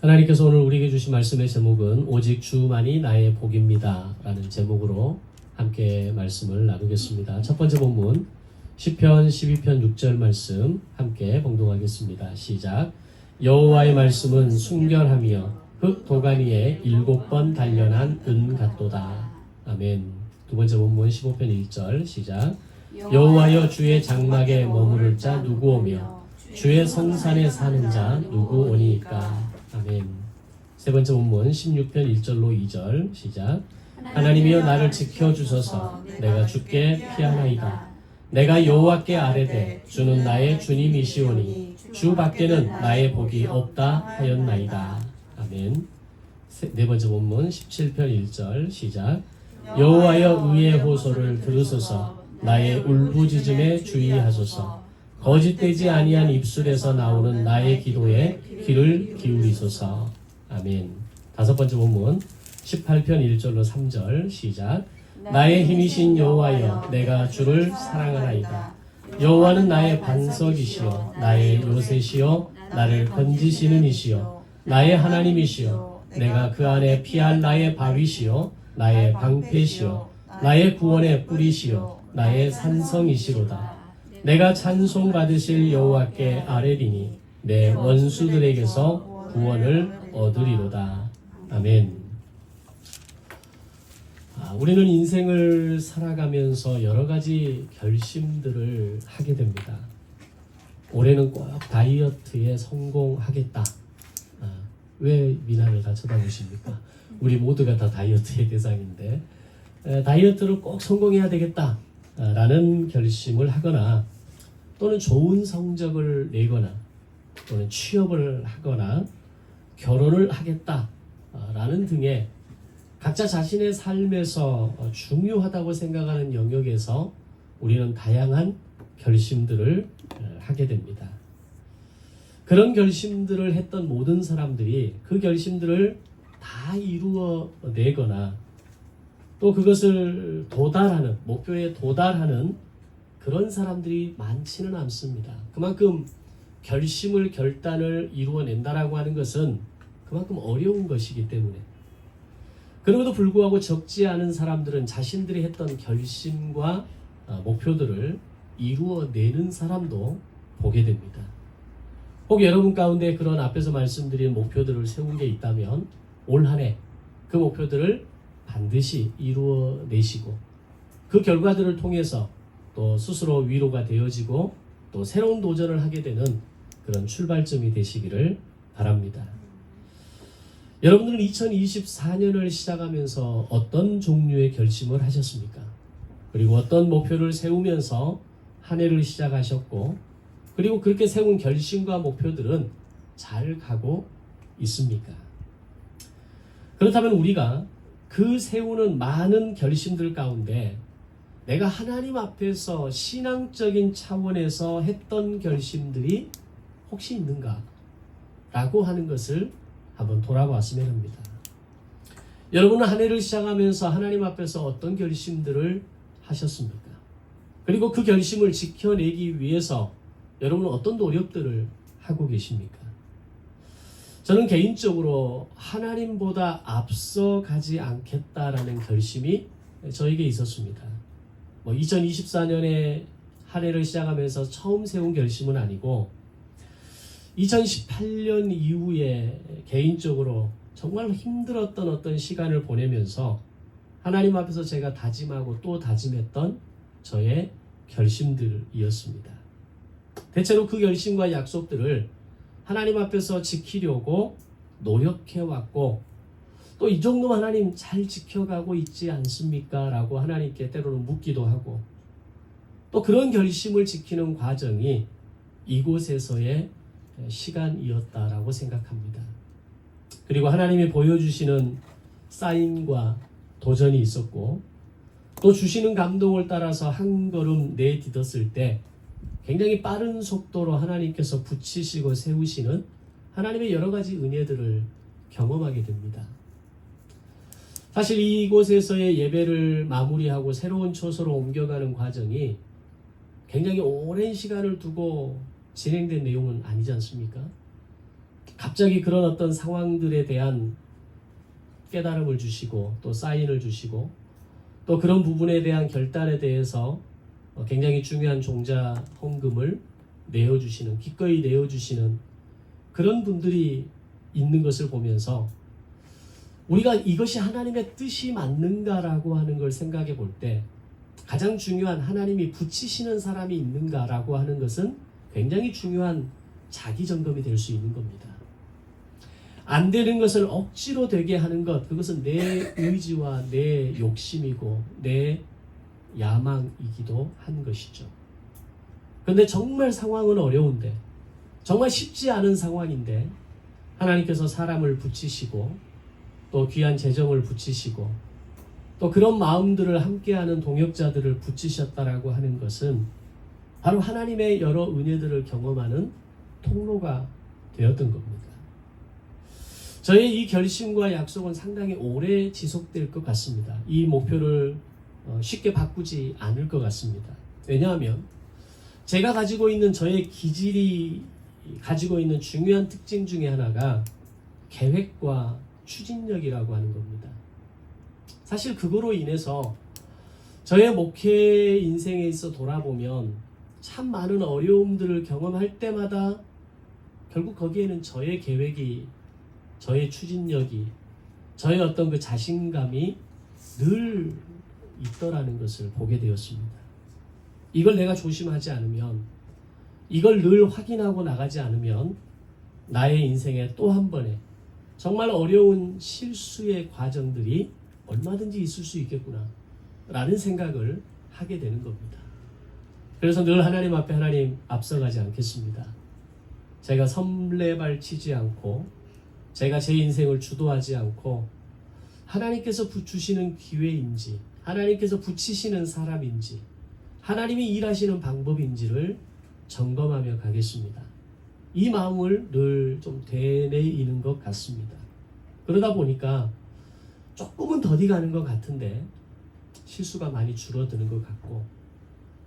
하나님께서 오늘 우리에게 주신 말씀의 제목은 오직 주만이 나의 복입니다 라는 제목으로 함께 말씀을 나누겠습니다. 첫 번째 본문 시편 12편 6절 말씀 함께 봉독하겠습니다. 시작. 여호와의 말씀은 순결하며 흙 도가니에 7번 단련한 은 같도다. 아멘. 두 번째 본문 15편 1절 시작. 여호와여 주의 장막에 머무를 자 누구 오며 주의 성산에 사는 자 누구 오니까. 아멘. 세 번째 본문 16편 1절로 2절 시작. 하나님이여 나를 지켜주소서. 내가 주께 피하나이다. 내가 여호와께 아뢰되 주는 나의 주님이시오니 주 밖에는 나의 복이 없다 하였나이다. 아멘. 네 번째 본문 17편 1절 시작. 여호와여 의의 호소를 들으소서. 나의 울부짖음에 주의하소서. 거짓되지 아니한 입술에서 나오는 나의 기도에 귀를 기울이소서. 아멘. 다섯 번째 본문 18편 1절로 3절 시작. 나의 힘이신 여호와여 내가 주를 사랑하나이다. 여호와는 나의 반석이시여 나의 요새시여 나를 건지시는 이시여 나의 하나님이시여 내가 그 안에 피할 나의 바위시여 나의 방패시여 나의 구원의 뿌리시여 나의 산성이시로다. 내가 찬송 받으실 여호와께 아뢰리니 내 원수들에게서 구원을 얻으리로다. 아멘. 우리는 인생을 살아가면서 여러 가지 결심들을 하게 됩니다. 올해는 꼭 다이어트에 성공하겠다. 왜 미나를 다 쳐다보십니까? 우리 모두가 다 다이어트의 대상인데 다이어트를 꼭 성공해야 되겠다 라는 결심을 하거나 또는 좋은 성적을 내거나 또는 취업을 하거나 결혼을 하겠다 라는 등의 각자 자신의 삶에서 중요하다고 생각하는 영역에서 우리는 다양한 결심들을 하게 됩니다. 그런 결심들을 했던 모든 사람들이 그 결심들을 다 이루어내거나 또 그것을 도달하는, 목표에 도달하는 그런 사람들이 많지는 않습니다. 그만큼 결단을 이루어낸다라고 하는 것은 그만큼 어려운 것이기 때문에 그럼에도 불구하고 적지 않은 사람들은 자신들이 했던 결심과 목표들을 이루어내는 사람도 보게 됩니다. 혹 여러분 가운데 그런 앞에서 말씀드린 목표들을 세운 게 있다면 올 한 해 그 목표들을 반드시 이루어내시고 그 결과들을 통해서 또 스스로 위로가 되어지고 또 새로운 도전을 하게 되는 그런 출발점이 되시기를 바랍니다. 여러분들은 2024년을 시작하면서 어떤 종류의 결심을 하셨습니까? 그리고 어떤 목표를 세우면서 한 해를 시작하셨고 그리고 그렇게 세운 결심과 목표들은 잘 가고 있습니까? 그렇다면 우리가 그 세우는 많은 결심들 가운데 내가 하나님 앞에서 신앙적인 차원에서 했던 결심들이 혹시 있는가? 라고 하는 것을 한번 돌아봤으면 합니다. 여러분은 한 해를 시작하면서 하나님 앞에서 어떤 결심들을 하셨습니까? 그리고 그 결심을 지켜내기 위해서 여러분은 어떤 노력들을 하고 계십니까? 저는 개인적으로 하나님보다 앞서가지 않겠다라는 결심이 저에게 있었습니다. 2024년에 한 해를 시작하면서 처음 세운 결심은 아니고 2018년 이후에 개인적으로 정말 힘들었던 어떤 시간을 보내면서 하나님 앞에서 제가 다짐하고 또 다짐했던 저의 결심들이었습니다. 대체로 그 결심과 약속들을 하나님 앞에서 지키려고 노력해왔고 또 이 정도면 하나님 잘 지켜가고 있지 않습니까? 라고 하나님께 때로는 묻기도 하고 또 그런 결심을 지키는 과정이 이곳에서의 시간이었다라고 생각합니다. 그리고 하나님이 보여주시는 사인과 도전이 있었고 또 주시는 감동을 따라서 한 걸음 내딛었을 때 굉장히 빠른 속도로 하나님께서 붙이시고 세우시는 하나님의 여러 가지 은혜들을 경험하게 됩니다. 사실 이곳에서의 예배를 마무리하고 새로운 초소로 옮겨가는 과정이 굉장히 오랜 시간을 두고 진행된 내용은 아니지 않습니까? 갑자기 그런 어떤 상황들에 대한 깨달음을 주시고 또 사인을 주시고 또 그런 부분에 대한 결단에 대해서 굉장히 중요한 종자 헌금을 내어주시는, 기꺼이 내어주시는 그런 분들이 있는 것을 보면서 우리가 이것이 하나님의 뜻이 맞는가라고 하는 걸 생각해 볼 때 가장 중요한, 하나님이 붙이시는 사람이 있는가라고 하는 것은 굉장히 중요한 자기 점검이 될 수 있는 겁니다. 안 되는 것을 억지로 되게 하는 것, 그것은 내 의지와 내 욕심이고 내 야망이기도 한 것이죠. 그런데 정말 상황은 어려운데, 정말 쉽지 않은 상황인데 하나님께서 사람을 붙이시고 또 귀한 재정을 붙이시고 또 그런 마음들을 함께하는 동역자들을 붙이셨다라고 하는 것은 바로 하나님의 여러 은혜들을 경험하는 통로가 되었던 겁니다. 저의 이 결심과 약속은 상당히 오래 지속될 것 같습니다. 이 목표를 쉽게 바꾸지 않을 것 같습니다. 왜냐하면 제가 가지고 있는 저의 기질이 가지고 있는 중요한 특징 중에 하나가 계획과 추진력이라고 하는 겁니다. 사실 그거로 인해서 저의 목회 인생에 있어 돌아보면 참 많은 어려움들을 경험할 때마다 결국 거기에는 저의 계획이, 저의 추진력이, 저의 어떤 그 자신감이 늘 있더라는 것을 보게 되었습니다. 이걸 내가 조심하지 않으면, 이걸 늘 확인하고 나가지 않으면 나의 인생에 또 한 번의 정말 어려운 실수의 과정들이 얼마든지 있을 수 있겠구나 라는 생각을 하게 되는 겁니다. 그래서 늘 하나님 앞에, 하나님 앞서가지 않겠습니다. 제가 선례발 치지 않고 제가 제 인생을 주도하지 않고 하나님께서 주시는 기회인지, 하나님께서 붙이시는 사람인지, 하나님이 일하시는 방법인지를 점검하며 가겠습니다. 이 마음을 늘 좀 되뇌이는 것 같습니다. 그러다 보니까 조금은 더디 가는 것 같은데 실수가 많이 줄어드는 것 같고,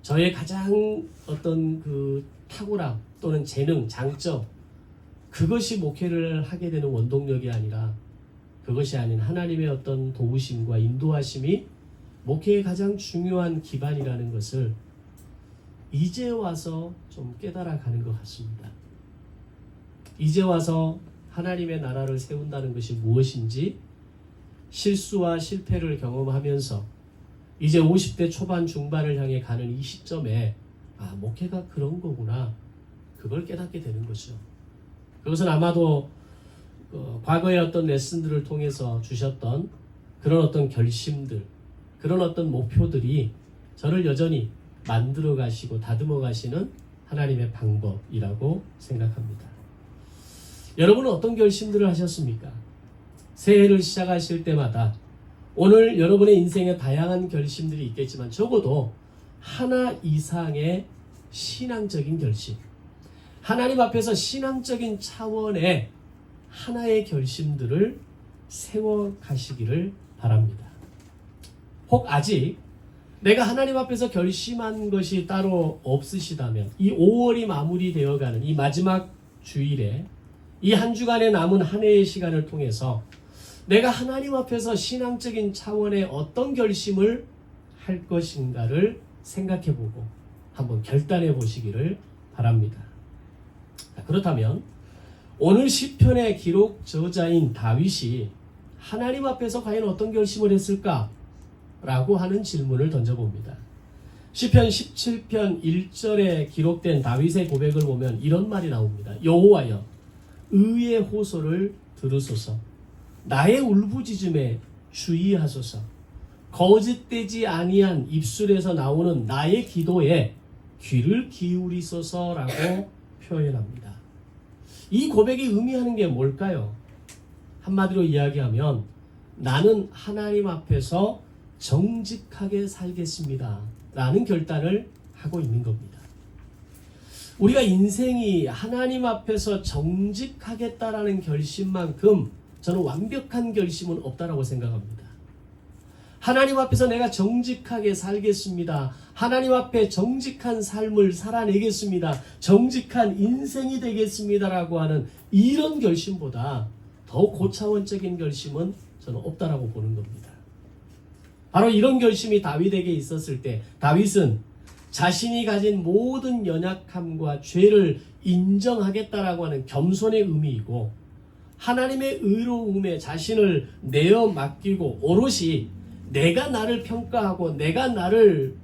저의 가장 어떤 그 탁월함 또는 재능, 장점, 그것이 목회를 하게 되는 원동력이 아니라, 그것이 아닌 하나님의 어떤 도우심과 인도하심이 목회의 가장 중요한 기반이라는 것을 이제 와서 좀 깨달아가는 것 같습니다. 이제 와서 하나님의 나라를 세운다는 것이 무엇인지 실수와 실패를 경험하면서 이제 50대 초반 중반을 향해 가는 이 시점에 목회가 그런 거구나, 그걸 깨닫게 되는 거죠. 그것은 아마도 과거의 어떤 레슨들을 통해서 주셨던 그런 어떤 결심들, 그런 어떤 목표들이 저를 여전히 만들어 가시고 다듬어 가시는 하나님의 방법이라고 생각합니다. 여러분은 어떤 결심들을 하셨습니까? 새해를 시작하실 때마다 오늘 여러분의 인생에 다양한 결심들이 있겠지만 적어도 하나 이상의 신앙적인 결심, 하나님 앞에서 신앙적인 차원의 하나의 결심들을 세워 가시기를 바랍니다. 혹 아직 내가 하나님 앞에서 결심한 것이 따로 없으시다면 이 5월이 마무리되어가는 이 마지막 주일에 이 한 주간에 남은 한 해의 시간을 통해서 내가 하나님 앞에서 신앙적인 차원의 어떤 결심을 할 것인가를 생각해보고 한번 결단해 보시기를 바랍니다. 그렇다면 오늘 시편의 기록 저자인 다윗이 하나님 앞에서 과연 어떤 결심을 했을까? 라고 하는 질문을 던져봅니다. 시편 17편 1절에 기록된 다윗의 고백을 보면 이런 말이 나옵니다. 여호와여, 의의 호소를 들으소서. 나의 울부짖음에 주의하소서. 거짓되지 아니한 입술에서 나오는 나의 기도에 귀를 기울이소서라고 표현합니다. 이 고백이 의미하는 게 뭘까요? 한마디로 이야기하면 나는 하나님 앞에서 정직하게 살겠습니다 라는 결단을 하고 있는 겁니다. 우리가 인생이 하나님 앞에서 정직하겠다라는 결심만큼 저는 완벽한 결심은 없다라고 생각합니다. 하나님 앞에서 내가 정직하게 살겠습니다. 하나님 앞에 정직한 삶을 살아내겠습니다. 정직한 인생이 되겠습니다라고 하는 이런 결심보다 더 고차원적인 결심은 저는 없다라고 보는 겁니다. 바로 이런 결심이 다윗에게 있었을 때 다윗은 자신이 가진 모든 연약함과 죄를 인정하겠다라고 하는 겸손의 의미이고 하나님의 의로움에 자신을 내어 맡기고 오롯이 내가 나를 평가하고 내가 나를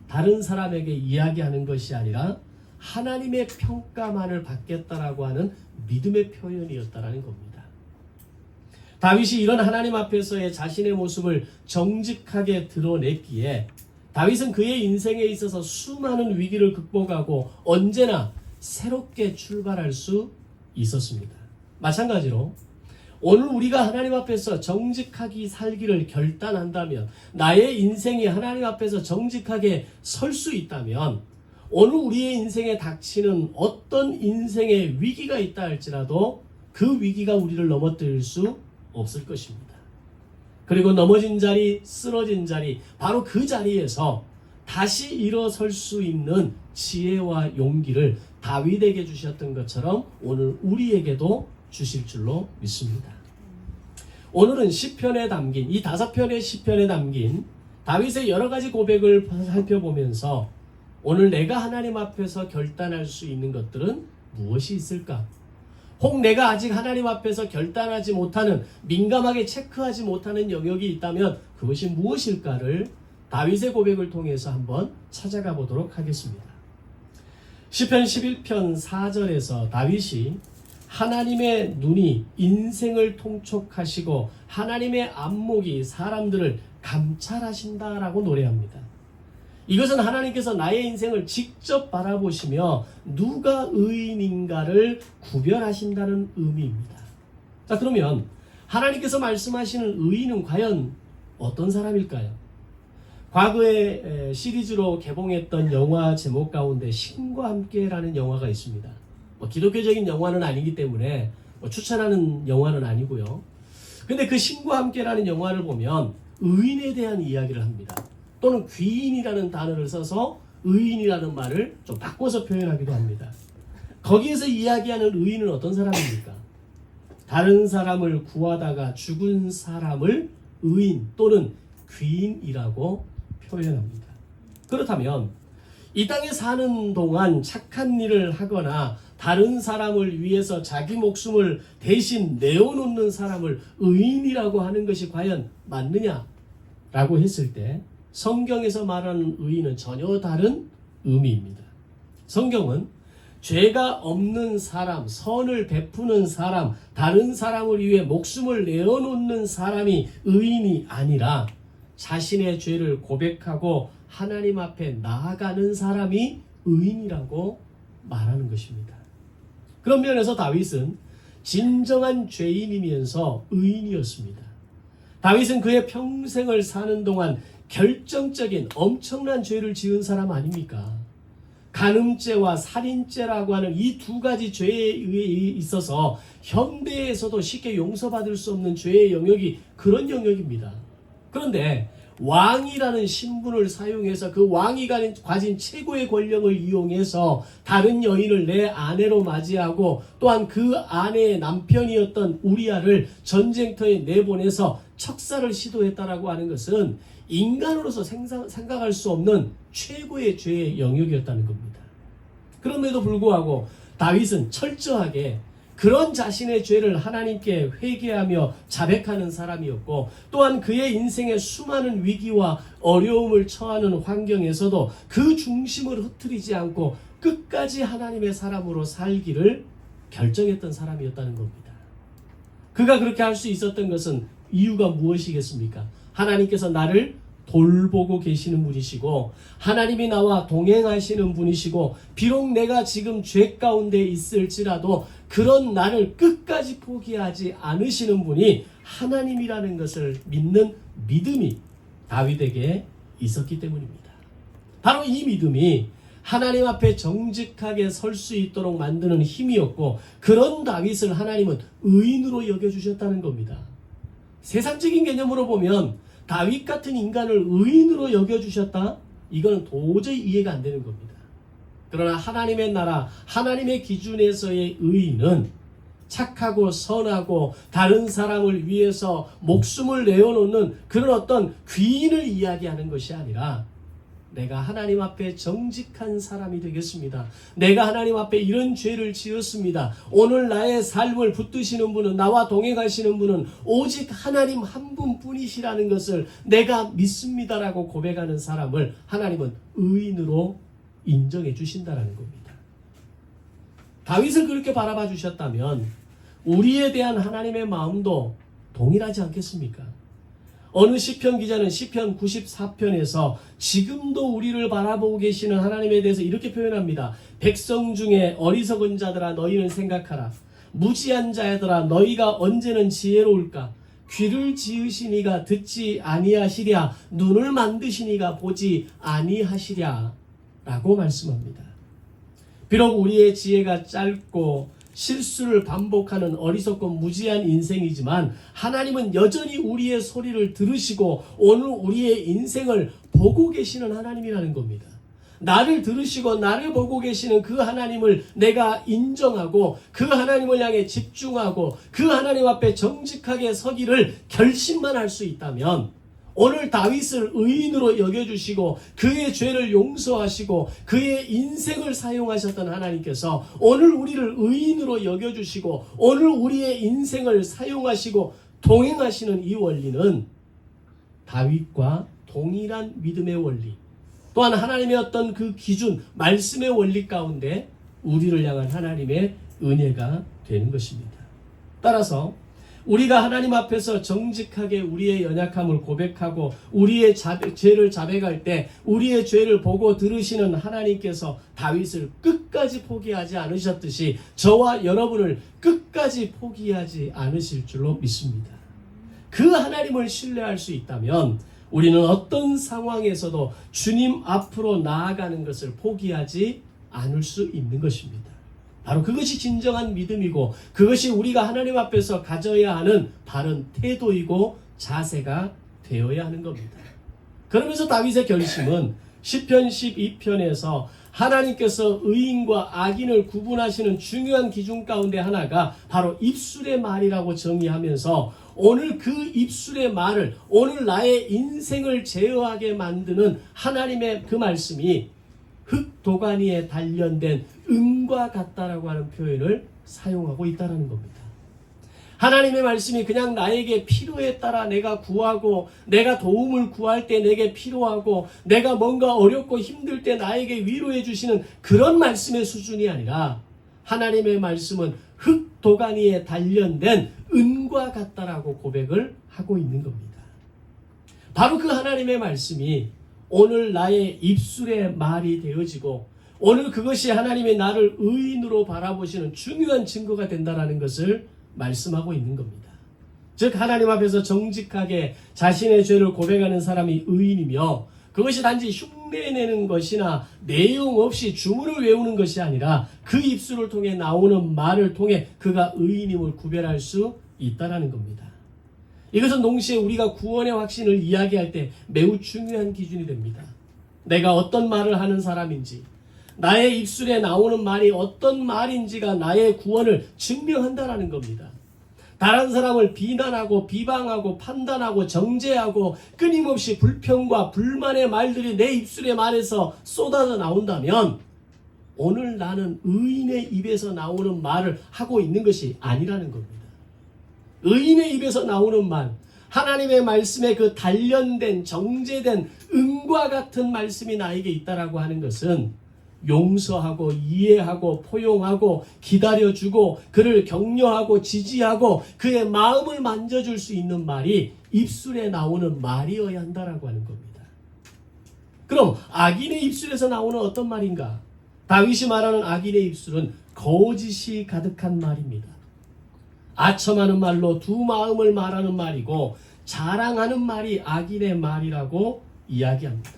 다른 사람에게 이야기하는 것이 아니라 하나님의 평가만을 받겠다라고 하는 믿음의 표현이었다라는 겁니다. 다윗이 이런 하나님 앞에서의 자신의 모습을 정직하게 드러냈기에 다윗은 그의 인생에 있어서 수많은 위기를 극복하고 언제나 새롭게 출발할 수 있었습니다. 마찬가지로 오늘 우리가 하나님 앞에서 정직하게 살기를 결단한다면, 나의 인생이 하나님 앞에서 정직하게 설 수 있다면 오늘 우리의 인생에 닥치는 어떤 인생의 위기가 있다 할지라도 그 위기가 우리를 넘어뜨릴 수 없을 것입니다. 그리고 넘어진 자리, 쓰러진 자리, 바로 그 자리에서 다시 일어설 수 있는 지혜와 용기를 다윗에게 주셨던 것처럼 오늘 우리에게도 주실 줄로 믿습니다. 오늘은 시편에 담긴 이 5편의 시편에 담긴 다윗의 여러 가지 고백을 살펴보면서 오늘 내가 하나님 앞에서 결단할 수 있는 것들은 무엇이 있을까? 혹 내가 아직 하나님 앞에서 결단하지 못하는, 민감하게 체크하지 못하는 영역이 있다면 그것이 무엇일까를 다윗의 고백을 통해서 한번 찾아가 보도록 하겠습니다. 시편 11편 4절에서 다윗이 하나님의 눈이 인생을 통촉하시고 하나님의 안목이 사람들을 감찰하신다라고 노래합니다. 이것은 하나님께서 나의 인생을 직접 바라보시며 누가 의인인가를 구별하신다는 의미입니다. 자, 그러면 하나님께서 말씀하시는 의인은 과연 어떤 사람일까요? 과거에 시리즈로 개봉했던 영화 제목 가운데 신과 함께라는 영화가 있습니다. 기독교적인 영화는 아니기 때문에 추천하는 영화는 아니고요. 근데 그 신과 함께라는 영화를 보면 의인에 대한 이야기를 합니다. 또는 귀인이라는 단어를 써서 의인이라는 말을 좀 바꿔서 표현하기도 합니다. 거기에서 이야기하는 의인은 어떤 사람입니까? 다른 사람을 구하다가 죽은 사람을 의인 또는 귀인이라고 표현합니다. 그렇다면 이 땅에 사는 동안 착한 일을 하거나 다른 사람을 위해서 자기 목숨을 대신 내어놓는 사람을 의인이라고 하는 것이 과연 맞느냐라고 했을 때 성경에서 말하는 의인은 전혀 다른 의미입니다. 성경은 죄가 없는 사람, 선을 베푸는 사람, 다른 사람을 위해 목숨을 내어놓는 사람이 의인이 아니라 자신의 죄를 고백하고 하나님 앞에 나아가는 사람이 의인이라고 말하는 것입니다. 그런 면에서 다윗은 진정한 죄인이면서 의인이었습니다. 다윗은 그의 평생을 사는 동안 결정적인 엄청난 죄를 지은 사람 아닙니까? 간음죄와 살인죄라고 하는 이 두 가지 죄에 있어서 현대에서도 쉽게 용서받을 수 없는 죄의 영역이 그런 영역입니다. 그런데 왕이라는 신분을 사용해서 그 왕이 가진 최고의 권력을 이용해서 다른 여인을 내 아내로 맞이하고 또한 그 아내의 남편이었던 우리아를 전쟁터에 내보내서 척살을 시도했다라고 하는 것은 인간으로서 생각할 수 없는 최고의 죄의 영역이었다는 겁니다. 그럼에도 불구하고 다윗은 철저하게 그런 자신의 죄를 하나님께 회개하며 자백하는 사람이었고 또한 그의 인생의 수많은 위기와 어려움을 처하는 환경에서도 그 중심을 흐트리지 않고 끝까지 하나님의 사람으로 살기를 결정했던 사람이었다는 겁니다. 그가 그렇게 할 수 있었던 것은 이유가 무엇이겠습니까? 하나님께서 나를 돌보고 계시는 분이시고 하나님이 나와 동행하시는 분이시고 비록 내가 지금 죄 가운데 있을지라도 그런 나를 끝까지 포기하지 않으시는 분이 하나님이라는 것을 믿는 믿음이 다윗에게 있었기 때문입니다. 바로 이 믿음이 하나님 앞에 정직하게 설 수 있도록 만드는 힘이었고 그런 다윗을 하나님은 의인으로 여겨주셨다는 겁니다. 세상적인 개념으로 보면 다윗 같은 인간을 의인으로 여겨주셨다? 이거는 도저히 이해가 안 되는 겁니다. 그러나 하나님의 나라, 하나님의 기준에서의 의인은 착하고 선하고 다른 사람을 위해서 목숨을 내어놓는 그런 어떤 귀인을 이야기하는 것이 아니라 내가 하나님 앞에 정직한 사람이 되겠습니다. 내가 하나님 앞에 이런 죄를 지었습니다. 오늘 나의 삶을 붙드시는 분은, 나와 동행하시는 분은 오직 하나님 한 분뿐이시라는 것을 내가 믿습니다라고 고백하는 사람을 하나님은 의인으로 인정해 주신다라는 겁니다. 다윗을 그렇게 바라봐 주셨다면 우리에 대한 하나님의 마음도 동일하지 않겠습니까? 어느 시편 기자는 시편 94편에서 지금도 우리를 바라보고 계시는 하나님에 대해서 이렇게 표현합니다. 백성 중에 어리석은 자들아 너희는 생각하라. 무지한 자들아 너희가 언제는 지혜로울까? 귀를 지으시니가 듣지 아니하시랴. 눈을 만드시니가 보지 아니하시랴. 라고 말씀합니다. 비록 우리의 지혜가 짧고 실수를 반복하는 어리석고 무지한 인생이지만 하나님은 여전히 우리의 소리를 들으시고 오늘 우리의 인생을 보고 계시는 하나님이라는 겁니다. 나를 들으시고 나를 보고 계시는 그 하나님을 내가 인정하고 그 하나님을 향해 집중하고 그 하나님 앞에 정직하게 서기를 결심만 할 수 있다면 오늘 다윗을 의인으로 여겨주시고 그의 죄를 용서하시고 그의 인생을 사용하셨던 하나님께서 오늘 우리를 의인으로 여겨주시고 오늘 우리의 인생을 사용하시고 동행하시는 이 원리는 다윗과 동일한 믿음의 원리, 또한 하나님의 어떤 그 기준, 말씀의 원리 가운데 우리를 향한 하나님의 은혜가 되는 것입니다. 따라서 우리가 하나님 앞에서 정직하게 우리의 연약함을 고백하고 우리의 죄를 자백할 때 우리의 죄를 보고 들으시는 하나님께서 다윗을 끝까지 포기하지 않으셨듯이 저와 여러분을 끝까지 포기하지 않으실 줄로 믿습니다. 그 하나님을 신뢰할 수 있다면 우리는 어떤 상황에서도 주님 앞으로 나아가는 것을 포기하지 않을 수 있는 것입니다. 바로 그것이 진정한 믿음이고 그것이 우리가 하나님 앞에서 가져야 하는 바른 태도이고 자세가 되어야 하는 겁니다. 그러면서 다윗의 결심은 시편 12편에서 하나님께서 의인과 악인을 구분하시는 중요한 기준 가운데 하나가 바로 입술의 말이라고 정의하면서 오늘 그 입술의 말을, 오늘 나의 인생을 제어하게 만드는 하나님의 그 말씀이 흙도가니에 단련된 은과 같다라고 하는 표현을 사용하고 있다는 겁니다. 하나님의 말씀이 그냥 나에게 필요에 따라 내가 구하고 내가 도움을 구할 때 내게 필요하고 내가 뭔가 어렵고 힘들 때 나에게 위로해 주시는 그런 말씀의 수준이 아니라 하나님의 말씀은 흙도가니에 단련된 은과 같다라고 고백을 하고 있는 겁니다. 바로 그 하나님의 말씀이 오늘 나의 입술의 말이 되어지고 오늘 그것이 하나님의 나를 의인으로 바라보시는 중요한 증거가 된다는 것을 말씀하고 있는 겁니다. 즉 하나님 앞에서 정직하게 자신의 죄를 고백하는 사람이 의인이며 그것이 단지 흉내내는 것이나 내용 없이 주문을 외우는 것이 아니라 그 입술을 통해 나오는 말을 통해 그가 의인임을 구별할 수 있다는 겁니다. 이것은 동시에 우리가 구원의 확신을 이야기할 때 매우 중요한 기준이 됩니다. 내가 어떤 말을 하는 사람인지, 나의 입술에 나오는 말이 어떤 말인지가 나의 구원을 증명한다는 겁니다. 다른 사람을 비난하고 비방하고 판단하고 정죄하고 끊임없이 불평과 불만의 말들이 내 입술의 말에서 쏟아져 나온다면 오늘 나는 의인의 입에서 나오는 말을 하고 있는 것이 아니라는 겁니다. 의인의 입에서 나오는 말, 하나님의 말씀에 그 단련된 정제된 은과 같은 말씀이 나에게 있다라고 하는 것은 용서하고 이해하고 포용하고 기다려주고 그를 격려하고 지지하고 그의 마음을 만져줄 수 있는 말이 입술에 나오는 말이어야 한다라고 하는 겁니다. 그럼 악인의 입술에서 나오는 어떤 말인가? 다윗이 말하는 악인의 입술은 거짓이 가득한 말입니다. 아첨하는 말로 두 마음을 말하는 말이고 자랑하는 말이 악인의 말이라고 이야기합니다.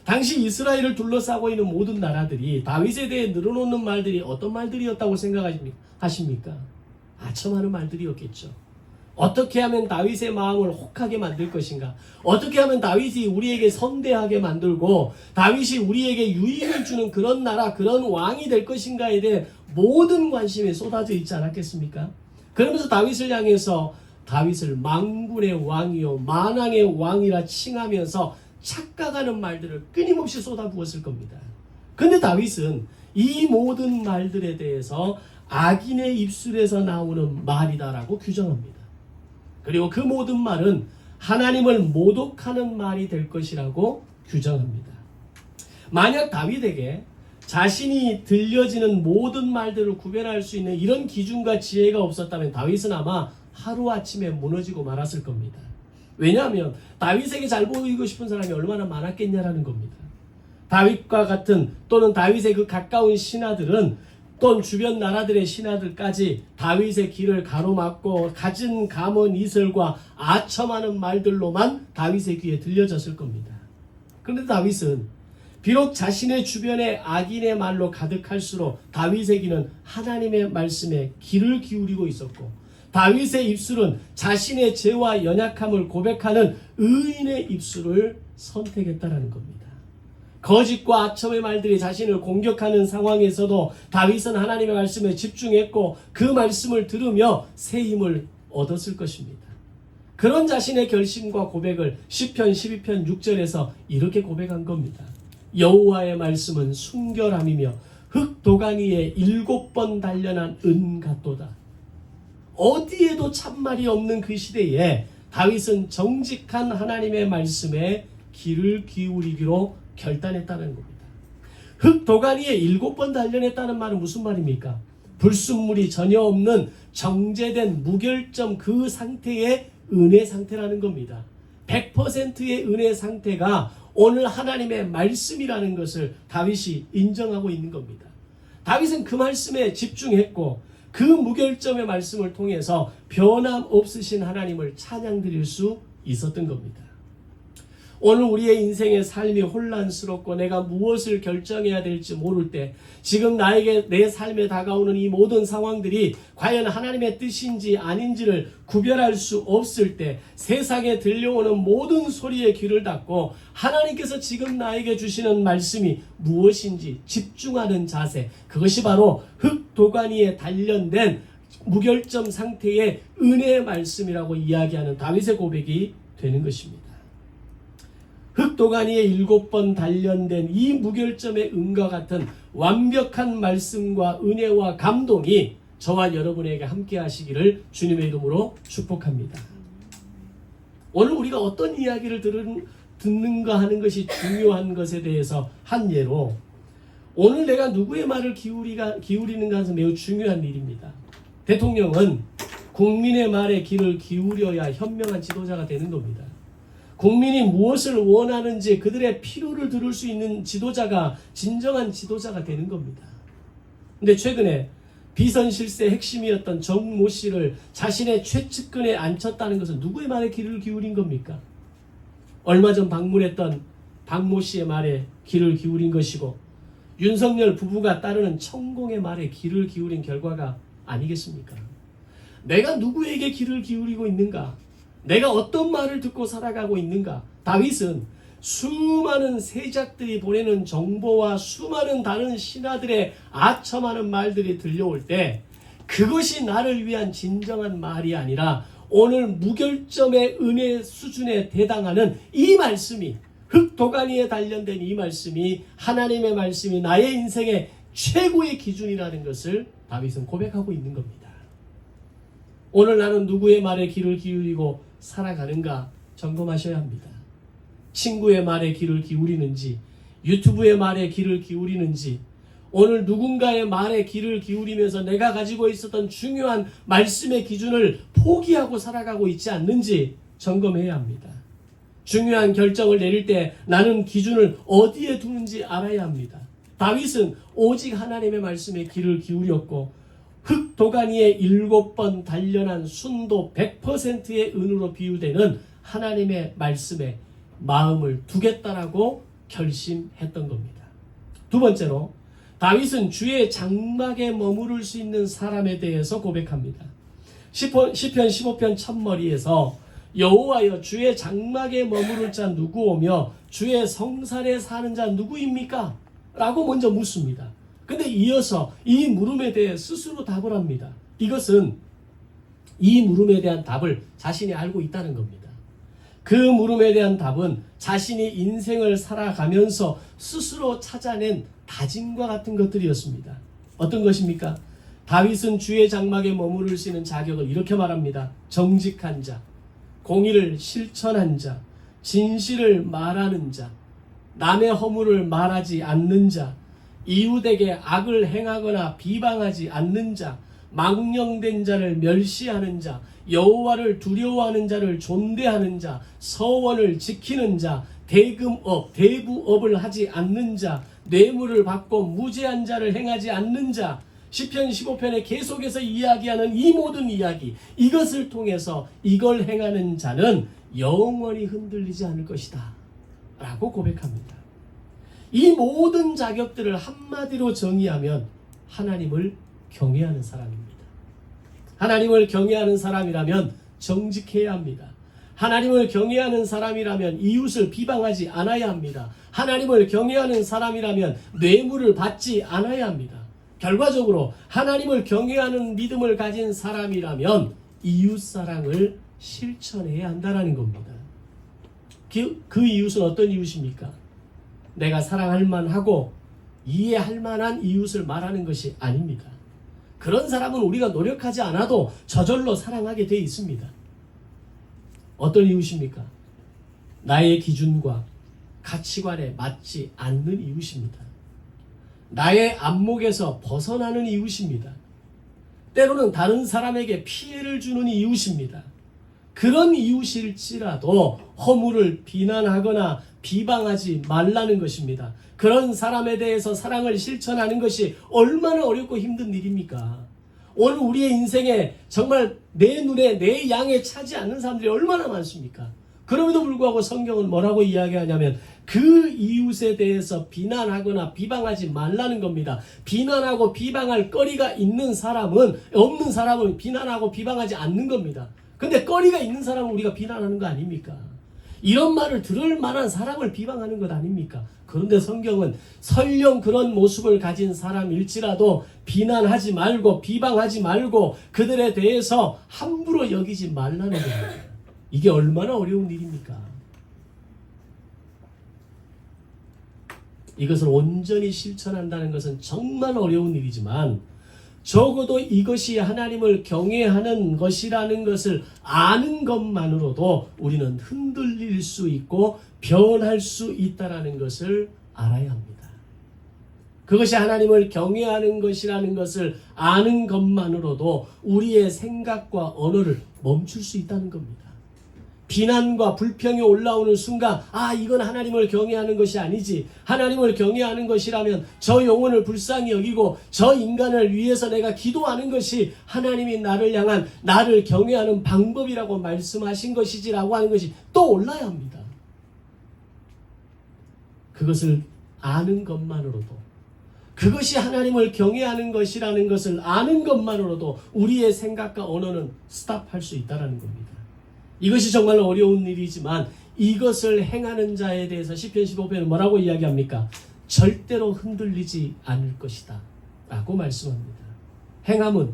당시 이스라엘을 둘러싸고 있는 모든 나라들이 다윗에 대해 늘어놓는 말들이 어떤 말들이었다고 생각하십니까? 아첨하는 말들이었겠죠. 어떻게 하면 다윗의 마음을 혹하게 만들 것인가? 어떻게 하면 다윗이 우리에게 선대하게 만들고 다윗이 우리에게 유익을 주는 그런 나라, 그런 왕이 될 것인가에 대해 모든 관심이 쏟아져 있지 않았겠습니까? 그러면서 다윗을 향해서 다윗을 만군의 왕이요 만왕의 왕이라 칭하면서 착각하는 말들을 끊임없이 쏟아부었을 겁니다. 근데 다윗은 이 모든 말들에 대해서 악인의 입술에서 나오는 말이다라고 규정합니다. 그리고 그 모든 말은 하나님을 모독하는 말이 될 것이라고 규정합니다. 만약 다윗에게 자신이 들려지는 모든 말들을 구별할 수 있는 이런 기준과 지혜가 없었다면 다윗은 아마 하루아침에 무너지고 말았을 겁니다. 왜냐하면 다윗에게 잘 보이고 싶은 사람이 얼마나 많았겠냐라는 겁니다. 다윗과 같은 또는 다윗의 그 가까운 신하들은 또는 주변 나라들의 신하들까지 다윗의 길을 가로막고 갖은 감언 이설과 아첨하는 말들로만 다윗의 귀에 들려졌을 겁니다. 그런데 다윗은 비록 자신의 주변에 악인의 말로 가득할수록 다윗의 귀는 하나님의 말씀에 귀를 기울이고 있었고 다윗의 입술은 자신의 죄와 연약함을 고백하는 의인의 입술을 선택했다라는 겁니다. 거짓과 아첨의 말들이 자신을 공격하는 상황에서도 다윗은 하나님의 말씀에 집중했고 그 말씀을 들으며 새 힘을 얻었을 것입니다. 그런 자신의 결심과 고백을 시편 12편 6절에서 이렇게 고백한 겁니다. 여호와의 말씀은 순결함이며 흙도가니에 7번 단련한 은 같도다. 어디에도 참말이 없는 그 시대에 다윗은 정직한 하나님의 말씀에 귀를 기울이기로 결단했다는 겁니다. 흙도가니에 7번 단련했다는 말은 무슨 말입니까? 불순물이 전혀 없는 정제된 무결점 그 상태의 은혜 상태라는 겁니다. 100%의 은혜 상태가 오늘 하나님의 말씀이라는 것을 다윗이 인정하고 있는 겁니다. 다윗은 그 말씀에 집중했고 그 무결점의 말씀을 통해서 변함없으신 하나님을 찬양드릴 수 있었던 겁니다. 오늘 우리의 인생의 삶이 혼란스럽고 내가 무엇을 결정해야 될지 모를 때 지금 나에게 내 삶에 다가오는 이 모든 상황들이 과연 하나님의 뜻인지 아닌지를 구별할 수 없을 때 세상에 들려오는 모든 소리에 귀를 닫고 하나님께서 지금 나에게 주시는 말씀이 무엇인지 집중하는 자세, 그것이 바로 흙도가니에 단련된 무결점 상태의 은혜의 말씀이라고 이야기하는 다윗의 고백이 되는 것입니다. 흙도가니에 7번 단련된 이 무결점의 은과 같은 완벽한 말씀과 은혜와 감동이 저와 여러분에게 함께 하시기를 주님의 이름으로 축복합니다. 오늘 우리가 어떤 이야기를 듣는가 하는 것이 중요한 것에 대해서 한 예로 오늘 내가 누구의 말을 기울이는가 하는 매우 중요한 일입니다. 대통령은 국민의 말에 귀를 기울여야 현명한 지도자가 되는 겁니다. 국민이 무엇을 원하는지 그들의 필요를 들을 수 있는 지도자가 진정한 지도자가 되는 겁니다. 근데 최근에 비선실세 핵심이었던 정모 씨를 자신의 최측근에 앉혔다는 것은 누구의 말에 귀를 기울인 겁니까? 얼마 전 방문했던 박모 씨의 말에 귀를 기울인 것이고 윤석열 부부가 따르는 천공의 말에 귀를 기울인 결과가 아니겠습니까? 내가 누구에게 귀를 기울이고 있는가? 내가 어떤 말을 듣고 살아가고 있는가? 다윗은 수많은 세작들이 보내는 정보와 수많은 다른 신하들의 아첨하는 말들이 들려올 때 그것이 나를 위한 진정한 말이 아니라 오늘 무결점의 은혜 수준에 해당하는 이 말씀이 흙도가니에 단련된 이 말씀이 하나님의 말씀이 나의 인생의 최고의 기준이라는 것을 다윗은 고백하고 있는 겁니다. 오늘 나는 누구의 말에 귀를 기울이고 살아가는가 점검하셔야 합니다. 친구의 말에 귀를 기울이는지 유튜브의 말에 귀를 기울이는지 오늘 누군가의 말에 귀를 기울이면서 내가 가지고 있었던 중요한 말씀의 기준을 포기하고 살아가고 있지 않는지 점검해야 합니다. 중요한 결정을 내릴 때 나는 기준을 어디에 두는지 알아야 합니다. 다윗은 오직 하나님의 말씀에 귀를 기울였고 흙도가니에 7번 단련한 순도 100%의 은으로 비유되는 하나님의 말씀에 마음을 두겠다라고 결심했던 겁니다. 두 번째로 다윗은 주의 장막에 머무를 수 있는 사람에 대해서 고백합니다. 시편 15편 첫머리에서 여호와여 주의 장막에 머무를 자 누구오며 주의 성산에 사는 자 누구입니까? 라고 먼저 묻습니다. 근데 이어서 이 물음에 대해 스스로 답을 합니다. 이것은 이 물음에 대한 답을 자신이 알고 있다는 겁니다. 그 물음에 대한 답은 자신이 인생을 살아가면서 스스로 찾아낸 다짐과 같은 것들이었습니다. 어떤 것입니까? 다윗은 주의 장막에 머무를 수 있는 자격을 이렇게 말합니다. 정직한 자, 공의를 실천한 자, 진실을 말하는 자, 남의 허물을 말하지 않는 자, 이웃에게 악을 행하거나 비방하지 않는 자, 망령된 자를 멸시하는 자, 여호와를 두려워하는 자를 존대하는 자, 서원을 지키는 자, 대금업, 대부업을 하지 않는 자, 뇌물을 받고 무죄한 자를 행하지 않는 자, 시편 15편에 계속해서 이야기하는 이 모든 이야기, 이것을 통해서 이걸 행하는 자는 영원히 흔들리지 않을 것이다 라고 고백합니다. 이 모든 자격들을 한마디로 정의하면 하나님을 경외하는 사람입니다. 하나님을 경외하는 사람이라면 정직해야 합니다. 하나님을 경외하는 사람이라면 이웃을 비방하지 않아야 합니다. 하나님을 경외하는 사람이라면 뇌물을 받지 않아야 합니다. 결과적으로 하나님을 경외하는 믿음을 가진 사람이라면 이웃사랑을 실천해야 한다는 겁니다. 그 이웃은 어떤 이웃입니까? 내가 사랑할 만하고 이해할 만한 이웃을 말하는 것이 아닙니다. 그런 사람은 우리가 노력하지 않아도 저절로 사랑하게 되어 있습니다. 어떤 이웃입니까? 나의 기준과 가치관에 맞지 않는 이웃입니다. 나의 안목에서 벗어나는 이웃입니다. 때로는 다른 사람에게 피해를 주는 이웃입니다. 그런 이웃일지라도 허물을 비난하거나 비방하지 말라는 것입니다. 그런 사람에 대해서 사랑을 실천하는 것이 얼마나 어렵고 힘든 일입니까? 오늘 우리의 인생에 정말 내 눈에 내 양에 차지 않는 사람들이 얼마나 많습니까? 그럼에도 불구하고 성경은 뭐라고 이야기하냐면 그 이웃에 대해서 비난하거나 비방하지 말라는 겁니다. 비난하고 비방할 거리가 있는 사람은, 없는 사람은 비난하고 비방하지 않는 겁니다. 근데 거리가 있는 사람은 우리가 비난하는 거 아닙니까? 이런 말을 들을 만한 사람을 비방하는 것 아닙니까? 그런데 성경은 설령 그런 모습을 가진 사람일지라도 비난하지 말고 비방하지 말고 그들에 대해서 함부로 여기지 말라는 겁니다. 이게 얼마나 어려운 일입니까? 이것을 온전히 실천한다는 것은 정말 어려운 일이지만 적어도 이것이 하나님을 경외하는 것이라는 것을 아는 것만으로도 우리는 흔들릴 수 있고 변할 수 있다는 것을 알아야 합니다. 그것이 하나님을 경외하는 것이라는 것을 아는 것만으로도 우리의 생각과 언어를 멈출 수 있다는 겁니다. 비난과 불평이 올라오는 순간 이건 하나님을 경외하는 것이 아니지. 하나님을 경외하는 것이라면 저 영혼을 불쌍히 여기고 저 인간을 위해서 내가 기도하는 것이 하나님이 나를 향한 나를 경외하는 방법이라고 말씀하신 것이지라고 하는 것이 또 올라야 합니다. 그것을 아는 것만으로도, 그것이 하나님을 경외하는 것이라는 것을 아는 것만으로도 우리의 생각과 언어는 스탑할 수 있다는 겁니다. 이것이 정말 어려운 일이지만 이것을 행하는 자에 대해서 시편 15편은 뭐라고 이야기합니까? 절대로 흔들리지 않을 것이다 라고 말씀합니다. 행함은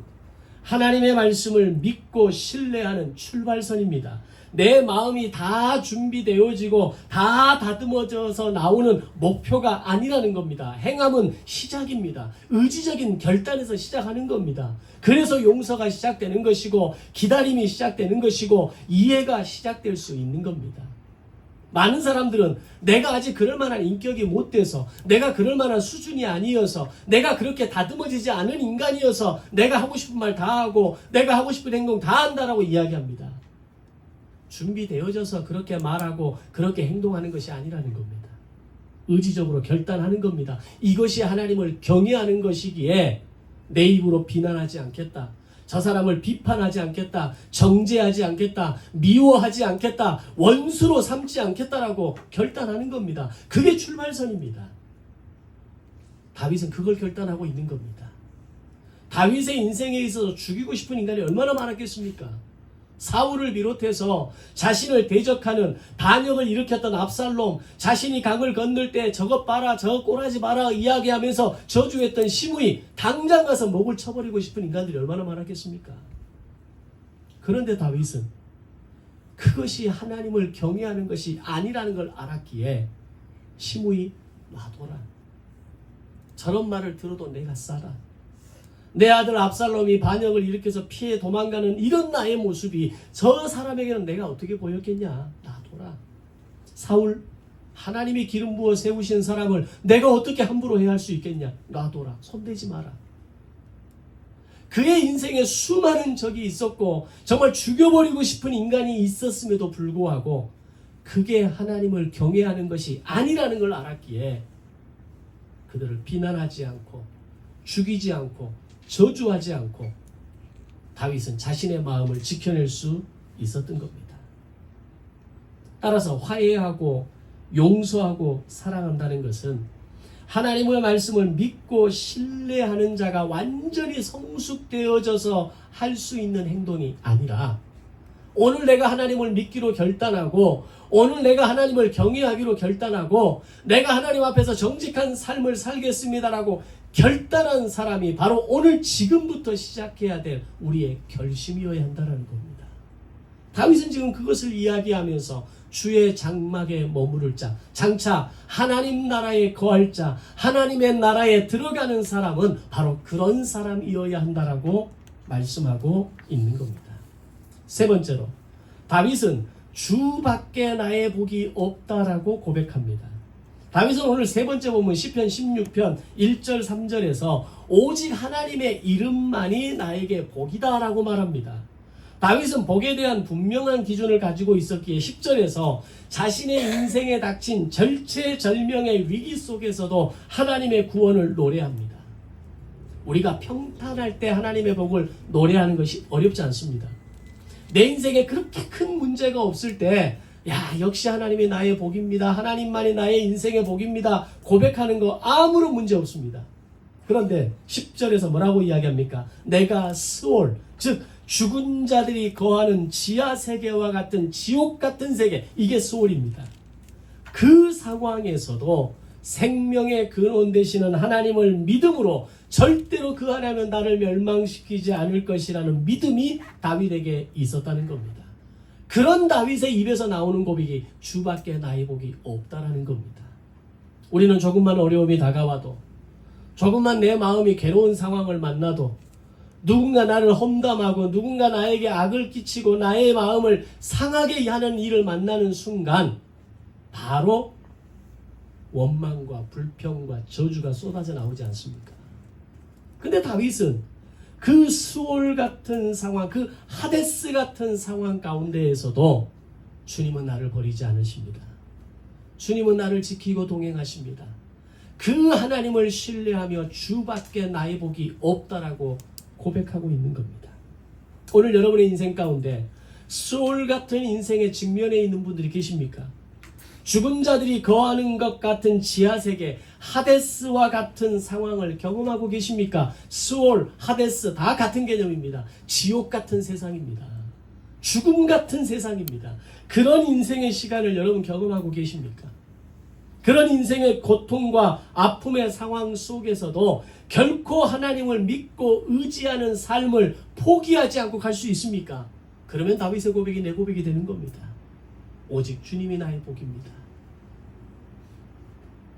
하나님의 말씀을 믿고 신뢰하는 출발선입니다. 내 마음이 다 준비되어지고 다 다듬어져서 나오는 목표가 아니라는 겁니다. 행함은 시작입니다. 의지적인 결단에서 시작하는 겁니다. 그래서 용서가 시작되는 것이고 기다림이 시작되는 것이고 이해가 시작될 수 있는 겁니다. 많은 사람들은 내가 아직 그럴 만한 인격이 못 돼서, 내가 그럴 만한 수준이 아니어서, 내가 그렇게 다듬어지지 않은 인간이어서 내가 하고 싶은 말 다 하고 내가 하고 싶은 행동 다 한다라고 이야기합니다. 준비되어져서 그렇게 말하고 그렇게 행동하는 것이 아니라는 겁니다. 의지적으로 결단하는 겁니다. 이것이 하나님을 경외하는 것이기에 내 입으로 비난하지 않겠다, 저 사람을 비판하지 않겠다, 정죄하지 않겠다, 미워하지 않겠다, 원수로 삼지 않겠다라고 결단하는 겁니다. 그게 출발선입니다. 다윗은 그걸 결단하고 있는 겁니다. 다윗의 인생에 있어서 죽이고 싶은 인간이 얼마나 많았겠습니까? 사울을 비롯해서 자신을 대적하는 반역을 일으켰던 압살롬, 자신이 강을 건널 때 저것 봐라 저것 꼬라지 마라 이야기하면서 저주했던 시므이, 당장 가서 목을 쳐버리고 싶은 인간들이 얼마나 많았겠습니까? 그런데 다윗은 그것이 하나님을 경외하는 것이 아니라는 걸 알았기에 시므이 놔둬라. 저런 말을 들어도 내가 싸다. 내 아들 압살롬이 반역을 일으켜서 피해 도망가는 이런 나의 모습이 저 사람에게는 내가 어떻게 보였겠냐. 놔둬라. 사울, 하나님이 기름 부어 세우신 사람을 내가 어떻게 함부로 해할 수 있겠냐. 놔둬라. 손대지 마라. 그의 인생에 수많은 적이 있었고 정말 죽여버리고 싶은 인간이 있었음에도 불구하고 그게 하나님을 경외하는 것이 아니라는 걸 알았기에 그들을 비난하지 않고 죽이지 않고 저주하지 않고 다윗은 자신의 마음을 지켜낼 수 있었던 겁니다. 따라서 화해하고 용서하고 사랑한다는 것은 하나님의 말씀을 믿고 신뢰하는 자가 완전히 성숙되어져서 할 수 있는 행동이 아니라 오늘 내가 하나님을 믿기로 결단하고 오늘 내가 하나님을 경외하기로 결단하고 내가 하나님 앞에서 정직한 삶을 살겠습니다라고 결단한 사람이 바로 오늘 지금부터 시작해야 될 우리의 결심이어야 한다는 겁니다. 다윗은 지금 그것을 이야기하면서 주의 장막에 머무를 자, 장차 하나님 나라에 거할 자, 하나님의 나라에 들어가는 사람은 바로 그런 사람이어야 한다라고 말씀하고 있는 겁니다. 세 번째로 다윗은 주밖에 나의 복이 없다라고 고백합니다. 다윗은 오늘 세 번째 본문 시편 16편 1절 3절에서 오직 하나님의 이름만이 나에게 복이다라고 말합니다. 다윗은 복에 대한 분명한 기준을 가지고 있었기에 10절에서 자신의 인생에 닥친 절체절명의 위기 속에서도 하나님의 구원을 노래합니다. 우리가 평탄할 때 하나님의 복을 노래하는 것이 어렵지 않습니다. 내 인생에 그렇게 큰 문제가 없을 때 역시 하나님이 나의 복입니다. 하나님만이 나의 인생의 복입니다. 고백하는 거 아무런 문제 없습니다. 그런데 10절에서 뭐라고 이야기합니까? 내가 스올, 즉 죽은 자들이 거하는 지하 세계와 같은 지옥 같은 세계, 이게 스올입니다. 그 상황에서도 생명의 근원 되시는 하나님을 믿음으로 절대로 그 하나님은 나를 멸망시키지 않을 것이라는 믿음이 다윗에게 있었다는 겁니다. 그런 다윗의 입에서 나오는 고백이 주밖에 나의 복이 없다라는 겁니다. 우리는 조금만 어려움이 다가와도 조금만 내 마음이 괴로운 상황을 만나도 누군가 나를 험담하고 누군가 나에게 악을 끼치고 나의 마음을 상하게 하는 일을 만나는 순간 바로 원망과 불평과 저주가 쏟아져 나오지 않습니까? 근데 다윗은 그 수올 같은 상황, 그 하데스 같은 상황 가운데에서도 주님은 나를 버리지 않으십니다. 주님은 나를 지키고 동행하십니다. 그 하나님을 신뢰하며 주밖에 나의 복이 없다라고 고백하고 있는 겁니다. 오늘 여러분의 인생 가운데 수올 같은 인생의 직면에 있는 분들이 계십니까? 죽은 자들이 거하는 것 같은 지하세계, 하데스와 같은 상황을 경험하고 계십니까? 수올, 하데스 다 같은 개념입니다. 지옥 같은 세상입니다. 죽음 같은 세상입니다. 그런 인생의 시간을 여러분 경험하고 계십니까? 그런 인생의 고통과 아픔의 상황 속에서도 결코 하나님을 믿고 의지하는 삶을 포기하지 않고 갈 수 있습니까? 그러면 다윗의 고백이 내 고백이 되는 겁니다. 오직 주님이 나의 복입니다.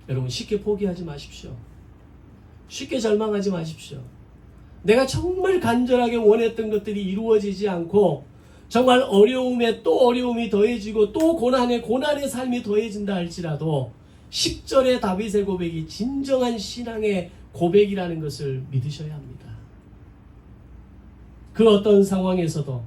여러분 쉽게 포기하지 마십시오. 쉽게 절망하지 마십시오. 내가 정말 간절하게 원했던 것들이 이루어지지 않고 정말 어려움에 또 어려움이 더해지고 또 고난에 고난의 삶이 더해진다 할지라도 10절의 다윗의 고백이 진정한 신앙의 고백이라는 것을 믿으셔야 합니다. 그 어떤 상황에서도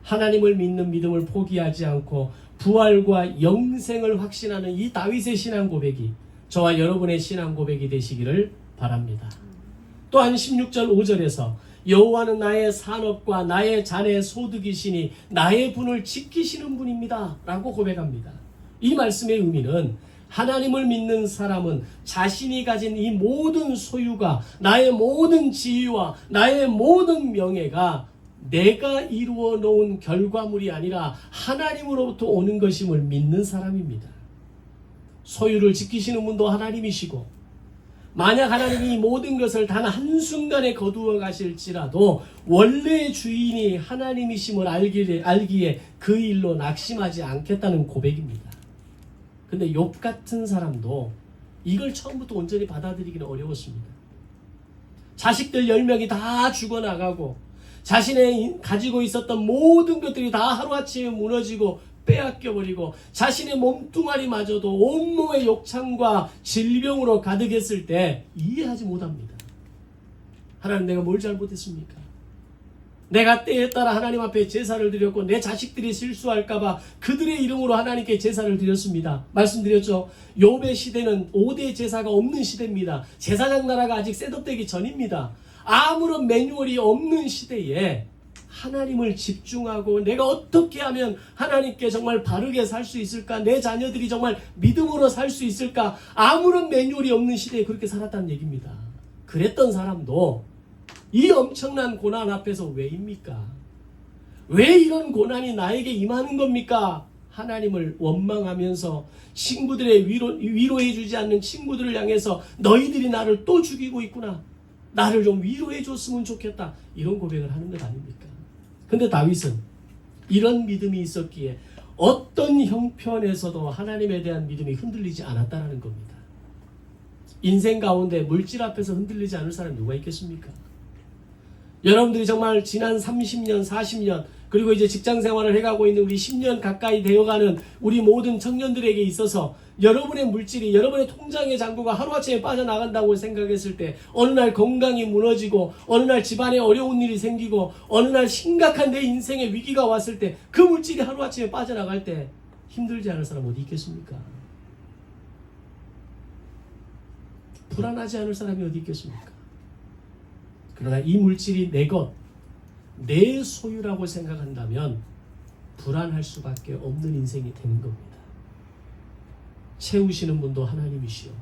하나님을 믿는 믿음을 포기하지 않고 부활과 영생을 확신하는 이 다윗의 신앙 고백이 저와 여러분의 신앙 고백이 되시기를 바랍니다. 또한 16절 5절에서 여호와는 나의 산업과 나의 잔의 소득이시니 나의 분을 지키시는 분입니다 라고 고백합니다. 이 말씀의 의미는 하나님을 믿는 사람은 자신이 가진 이 모든 소유가, 나의 모든 지위와 나의 모든 명예가 내가 이루어 놓은 결과물이 아니라 하나님으로부터 오는 것임을 믿는 사람입니다. 소유를 지키시는 분도 하나님이시고, 만약 하나님이 이 모든 것을 단 한순간에 거두어 가실지라도 원래의 주인이 하나님이심을 알기에 그 일로 낙심하지 않겠다는 고백입니다. 근데 욥 같은 사람도 이걸 처음부터 온전히 받아들이기는 어려웠습니다. 자식들 10명이 다 죽어나가고 자신의 가지고 있었던 모든 것들이 다 하루아침에 무너지고 빼앗겨버리고 자신의 몸뚱아리마저도 온몸의 욕창과 질병으로 가득했을 때 이해하지 못합니다. 하나님, 내가 뭘 잘못했습니까? 내가 때에 따라 하나님 앞에 제사를 드렸고 내 자식들이 실수할까봐 그들의 이름으로 하나님께 제사를 드렸습니다. 말씀드렸죠. 욥의 시대는 5대 제사가 없는 시대입니다. 제사장 나라가 아직 셋업되기 전입니다. 아무런 매뉴얼이 없는 시대에 하나님을 집중하고 내가 어떻게 하면 하나님께 정말 바르게 살 수 있을까, 내 자녀들이 정말 믿음으로 살 수 있을까, 아무런 매뉴얼이 없는 시대에 그렇게 살았다는 얘기입니다. 그랬던 사람도 이 엄청난 고난 앞에서 왜입니까? 왜 이런 고난이 나에게 임하는 겁니까? 하나님을 원망하면서 친구들의 위로해 주지 않는 친구들을 향해서 너희들이 나를 또 죽이고 있구나, 나를 좀 위로해 줬으면 좋겠다, 이런 고백을 하는 것 아닙니까? 근데 다윗은 이런 믿음이 있었기에 어떤 형편에서도 하나님에 대한 믿음이 흔들리지 않았다는 겁니다. 인생 가운데 물질 앞에서 흔들리지 않을 사람이 누가 있겠습니까? 여러분들이 정말 지난 30년, 40년, 그리고 이제 직장 생활을 해가고 있는 우리 10년 가까이 되어가는 우리 모든 청년들에게 있어서 여러분의 물질이, 여러분의 통장의 잔고가 하루아침에 빠져나간다고 생각했을 때, 어느 날 건강이 무너지고, 어느 날 집안에 어려운 일이 생기고, 어느 날 심각한 내 인생의 위기가 왔을 때, 그 물질이 하루아침에 빠져나갈 때 힘들지 않을 사람 어디 있겠습니까? 불안하지 않을 사람이 어디 있겠습니까? 그러나 이 물질이 내 것, 내 소유라고 생각한다면 불안할 수밖에 없는 인생이 되는 겁니다. 채우시는 분도 하나님이시오,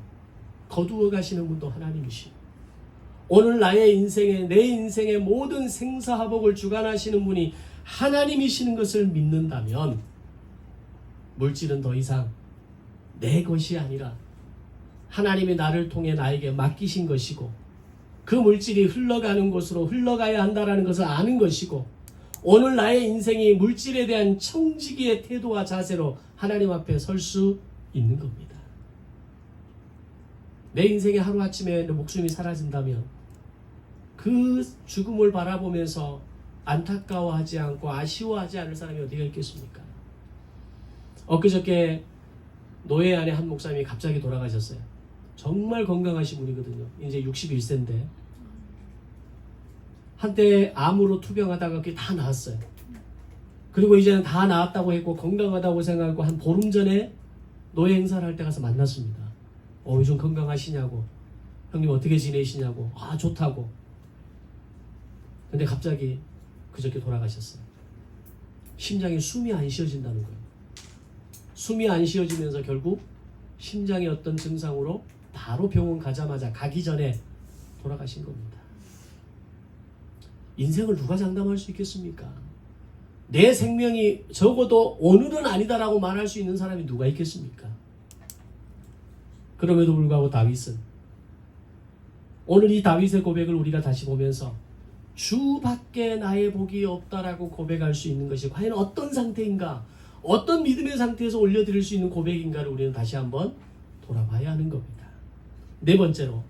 거두어 가시는 분도 하나님이시오. 오늘 나의 인생에, 내 인생의 모든 생사화복을 주관하시는 분이 하나님이시는 것을 믿는다면 물질은 더 이상 내 것이 아니라 하나님이 나를 통해 나에게 맡기신 것이고, 그 물질이 흘러가는 곳으로 흘러가야 한다는 것을 아는 것이고, 오늘 나의 인생이 물질에 대한 청지기의 태도와 자세로 하나님 앞에 설 수 있는 겁니다. 내 인생에 하루아침에 내 목숨이 사라진다면 그 죽음을 바라보면서 안타까워하지 않고 아쉬워하지 않을 사람이 어디가 있겠습니까? 엊그저께 노예 안에 한 목사님이 갑자기 돌아가셨어요. 정말 건강하신 분이거든요. 이제 61세인데 한때 암으로 투병하다가 그게 다 나았어요. 그리고 이제는 다 나았다고 했고 건강하다고 생각하고 한 보름 전에 노예 행사를 할 때 가서 만났습니다. 요즘 건강하시냐고, 형님 어떻게 지내시냐고, 좋다고. 근데 갑자기 그저께 돌아가셨어요. 심장에 숨이 안 쉬어진다는 거예요. 숨이 안 쉬어지면서 결국 심장의 어떤 증상으로 바로 병원 가자마자 가기 전에 돌아가신 겁니다. 인생을 누가 장담할 수 있겠습니까? 내 생명이 적어도 오늘은 아니다라고 말할 수 있는 사람이 누가 있겠습니까? 그럼에도 불구하고 다윗은 오늘 이 다윗의 고백을 우리가 다시 보면서 주밖에 나의 복이 없다라고 고백할 수 있는 것이 과연 어떤 상태인가, 어떤 믿음의 상태에서 올려드릴 수 있는 고백인가를 우리는 다시 한번 돌아봐야 하는 겁니다. 네 번째로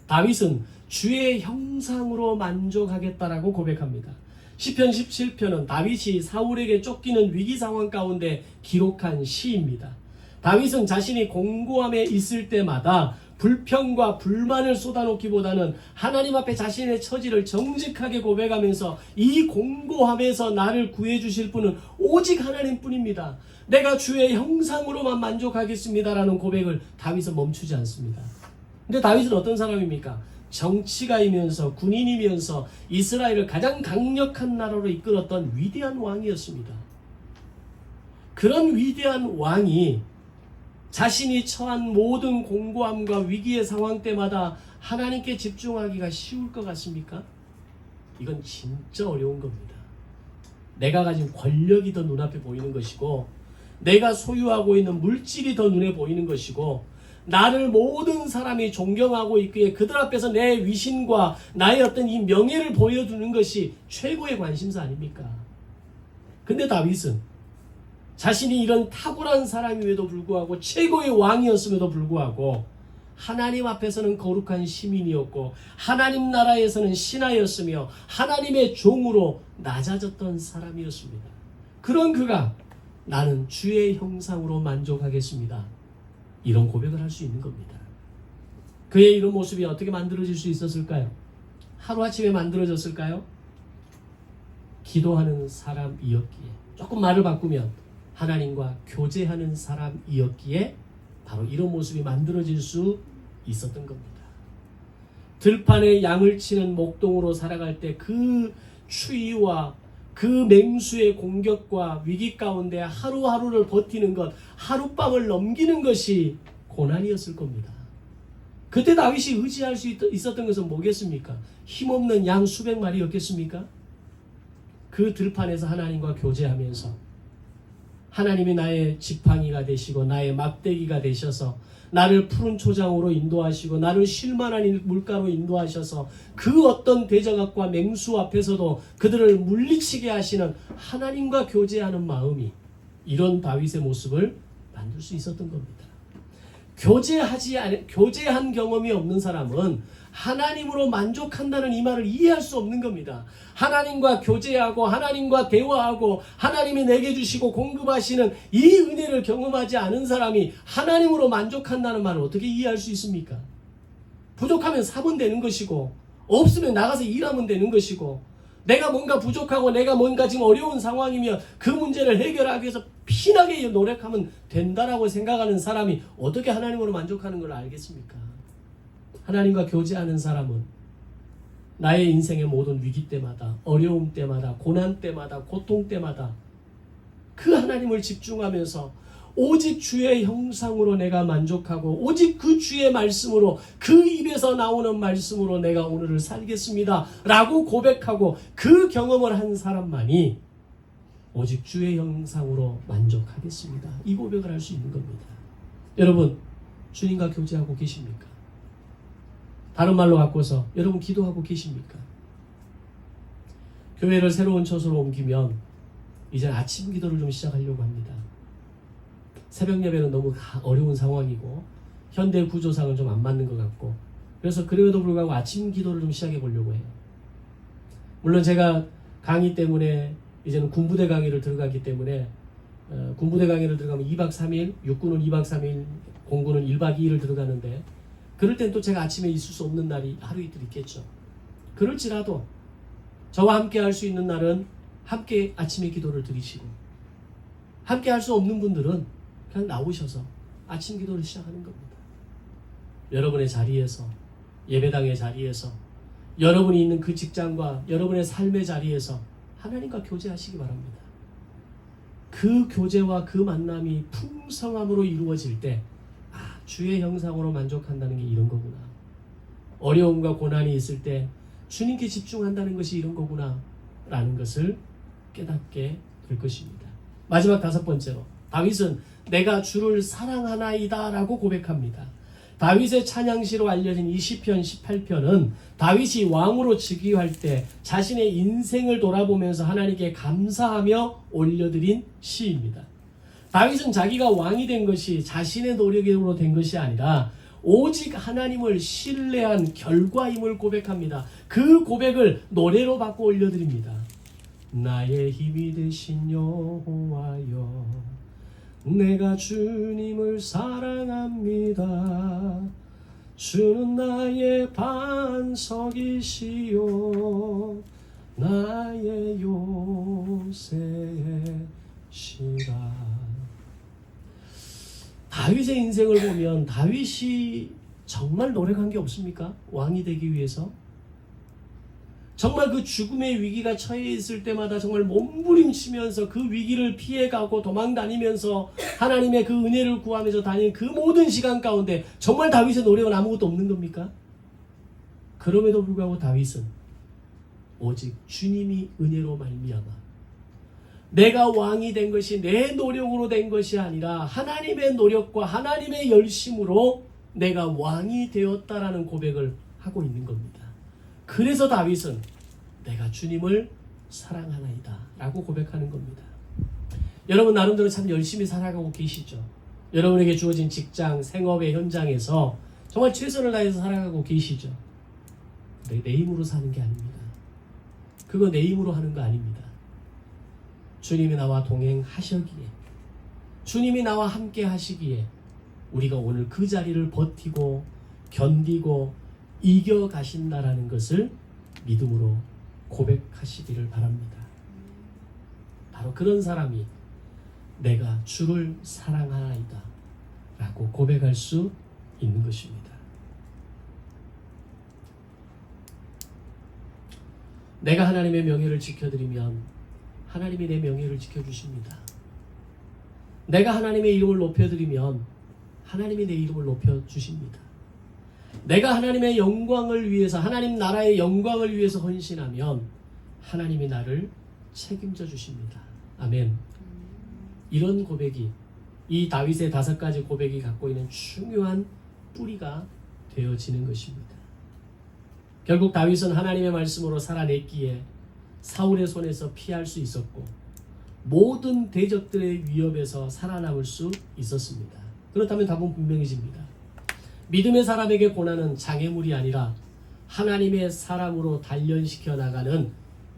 다윗은 주의 형상으로 만족하겠다라고 고백합니다. 시편 17편은 다윗이 사울에게 쫓기는 위기 상황 가운데 기록한 시입니다. 다윗은 자신이 공고함에 있을 때마다 불평과 불만을 쏟아놓기보다는 하나님 앞에 자신의 처지를 정직하게 고백하면서 이 공고함에서 나를 구해주실 분은 오직 하나님뿐입니다. 내가 주의 형상으로만 만족하겠습니다라는 고백을 다윗은 멈추지 않습니다. 근데 다윗은 어떤 사람입니까? 정치가이면서 군인이면서 이스라엘을 가장 강력한 나라로 이끌었던 위대한 왕이었습니다. 그런 위대한 왕이 자신이 처한 모든 공고함과 위기의 상황 때마다 하나님께 집중하기가 쉬울 것 같습니까? 이건 진짜 어려운 겁니다. 내가 가진 권력이 더 눈앞에 보이는 것이고, 내가 소유하고 있는 물질이 더 눈에 보이는 것이고, 나를 모든 사람이 존경하고 있기에 그들 앞에서 내 위신과 나의 어떤 이 명예를 보여주는 것이 최고의 관심사 아닙니까? 근데 다윗은 자신이 이런 탁월한 사람임에도 불구하고, 최고의 왕이었음에도 불구하고 하나님 앞에서는 거룩한 시민이었고 하나님 나라에서는 신하였으며 하나님의 종으로 낮아졌던 사람이었습니다. 그런 그가 나는 주의 형상으로 만족하겠습니다, 이런 고백을 할 수 있는 겁니다. 그의 이런 모습이 어떻게 만들어질 수 있었을까요? 하루아침에 만들어졌을까요? 기도하는 사람이었기에, 조금 말을 바꾸면 하나님과 교제하는 사람이었기에 바로 이런 모습이 만들어질 수 있었던 겁니다. 들판에 양을 치는 목동으로 살아갈 때 그 추위와 그 맹수의 공격과 위기 가운데 하루하루를 버티는 것, 하룻밤을 넘기는 것이 고난이었을 겁니다. 그때 다윗이 의지할 수 있었던 것은 뭐겠습니까? 힘없는 양 수백 마리였겠습니까? 그 들판에서 하나님과 교제하면서 하나님이 나의 지팡이가 되시고 나의 막대기가 되셔서 나를 푸른 초장으로 인도하시고 나를 쉴만한 물가로 인도하셔서 그 어떤 대적악과 맹수 앞에서도 그들을 물리치게 하시는 하나님과 교제하는 마음이 이런 다윗의 모습을 만들 수 있었던 겁니다. 교제한 경험이 없는 사람은 하나님으로 만족한다는 이 말을 이해할 수 없는 겁니다. 하나님과 교제하고 하나님과 대화하고 하나님이 내게 주시고 공급하시는 이 은혜를 경험하지 않은 사람이 하나님으로 만족한다는 말을 어떻게 이해할 수 있습니까? 부족하면 사면 되는 것이고 없으면 나가서 일하면 되는 것이고, 내가 뭔가 부족하고 내가 뭔가 지금 어려운 상황이면 그 문제를 해결하기 위해서 피나게 노력하면 된다라고 생각하는 사람이 어떻게 하나님으로 만족하는 걸 알겠습니까? 하나님과 교제하는 사람은 나의 인생의 모든 위기 때마다, 어려움 때마다, 고난 때마다, 고통 때마다 그 하나님을 집중하면서 오직 주의 형상으로 내가 만족하고 오직 그 주의 말씀으로, 그 입에서 나오는 말씀으로 내가 오늘을 살겠습니다 라고 고백하고 그 경험을 한 사람만이 오직 주의 형상으로 만족하겠습니다, 이 고백을 할 수 있는 겁니다. 여러분, 주님과 교제하고 계십니까? 다른 말로 바꿔서 여러분 기도하고 계십니까? 교회를 새로운 처소로 옮기면 이제 아침 기도를 좀 시작하려고 합니다. 새벽 예배는 너무 어려운 상황이고 현대 구조상은 좀 안 맞는 것 같고, 그래서 그래도 불구하고 아침 기도를 좀 시작해 보려고 해요. 물론 제가 강의 때문에 이제는 군부대 강의를 들어가기 때문에 군부대 강의를 들어가면 2박 3일, 육군은 2박 3일, 공군은 1박 2일을 들어가는데, 그럴 땐 또 제가 아침에 있을 수 없는 날이 하루 이틀 있겠죠. 그럴지라도 저와 함께 할 수 있는 날은 함께 아침에 기도를 드리시고, 함께 할 수 없는 분들은 그냥 나오셔서 아침 기도를 시작하는 겁니다. 여러분의 자리에서, 예배당의 자리에서, 여러분이 있는 그 직장과 여러분의 삶의 자리에서 하나님과 교제하시기 바랍니다. 그 교제와 그 만남이 풍성함으로 이루어질 때 주의 형상으로 만족한다는 게 이런 거구나, 어려움과 고난이 있을 때 주님께 집중한다는 것이 이런 거구나 라는 것을 깨닫게 될 것입니다. 마지막 다섯 번째로, 다윗은 내가 주를 사랑하나이다 라고 고백합니다. 다윗의 찬양시로 알려진 이 시편 18편은 다윗이 왕으로 즉위할 때 자신의 인생을 돌아보면서 하나님께 감사하며 올려드린 시입니다. 다윗은 자기가 왕이 된 것이 자신의 노력으로 된 것이 아니라 오직 하나님을 신뢰한 결과임을 고백합니다. 그 고백을 노래로 바꿔 올려드립니다. 나의 힘이 되신 여호와여, 내가 주님을 사랑합니다. 주는 나의 반석이시요 나의 요새시라. 다윗의 인생을 보면 다윗이 정말 노력한 게 없습니까? 왕이 되기 위해서 정말 그 죽음의 위기가 처해 있을 때마다 정말 몸부림치면서 그 위기를 피해가고 도망다니면서 하나님의 그 은혜를 구하면서 다니는 그 모든 시간 가운데 정말 다윗의 노력은 아무것도 없는 겁니까? 그럼에도 불구하고 다윗은 오직 주님이 은혜로 말미암아 내가 왕이 된 것이 내 노력으로 된 것이 아니라 하나님의 노력과 하나님의 열심으로 내가 왕이 되었다라는 고백을 하고 있는 겁니다. 그래서 다윗은 내가 주님을 사랑하나이다 라고 고백하는 겁니다. 여러분 나름대로 참 열심히 살아가고 계시죠? 여러분에게 주어진 직장, 생업의 현장에서 정말 최선을 다해서 살아가고 계시죠? 내 힘으로 사는 게 아닙니다. 그거 내 힘으로 하는 거 아닙니다. 주님이 나와 동행하시기에, 주님이 나와 함께 하시기에 우리가 오늘 그 자리를 버티고 견디고 이겨가신다라는 것을 믿음으로 고백하시기를 바랍니다. 바로 그런 사람이 내가 주를 사랑하나이다 라고 고백할 수 있는 것입니다. 내가 하나님의 명예를 지켜드리면 하나님이 내 명예를 지켜주십니다. 내가 하나님의 이름을 높여드리면 하나님이 내 이름을 높여주십니다. 내가 하나님의 영광을 위해서, 하나님 나라의 영광을 위해서 헌신하면 하나님이 나를 책임져 주십니다. 아멘. 이런 고백이, 이 다윗의 5가지 고백이 갖고 있는 중요한 뿌리가 되어지는 것입니다. 결국 다윗은 하나님의 말씀으로 살아냈기에 사울의 손에서 피할 수 있었고 모든 대적들의 위협에서 살아남을 수 있었습니다. 그렇다면 답은 분명해집니다. 믿음의 사람에게 고난은 장애물이 아니라 하나님의 사람으로 단련시켜 나가는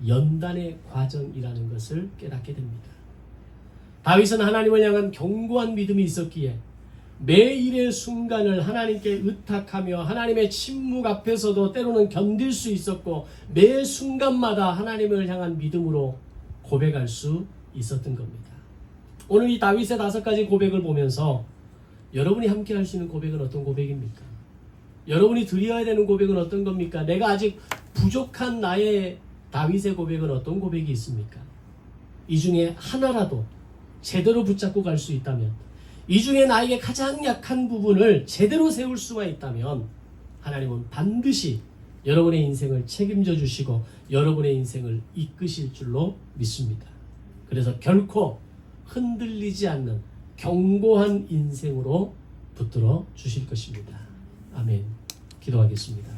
연단의 과정이라는 것을 깨닫게 됩니다. 다윗은 하나님을 향한 견고한 믿음이 있었기에 매일의 순간을 하나님께 의탁하며 하나님의 침묵 앞에서도 때로는 견딜 수 있었고 매 순간마다 하나님을 향한 믿음으로 고백할 수 있었던 겁니다. 오늘 이 다윗의 5가지 고백을 보면서 여러분이 함께 할 수 있는 고백은 어떤 고백입니까? 여러분이 드려야 되는 고백은 어떤 겁니까? 내가 아직 부족한 나의 다윗의 고백은 어떤 고백이 있습니까? 이 중에 하나라도 제대로 붙잡고 갈 수 있다면, 이 중에 나에게 가장 약한 부분을 제대로 세울 수가 있다면 하나님은 반드시 여러분의 인생을 책임져 주시고 여러분의 인생을 이끄실 줄로 믿습니다. 그래서 결코 흔들리지 않는 견고한 인생으로 붙들어 주실 것입니다. 아멘. 기도하겠습니다.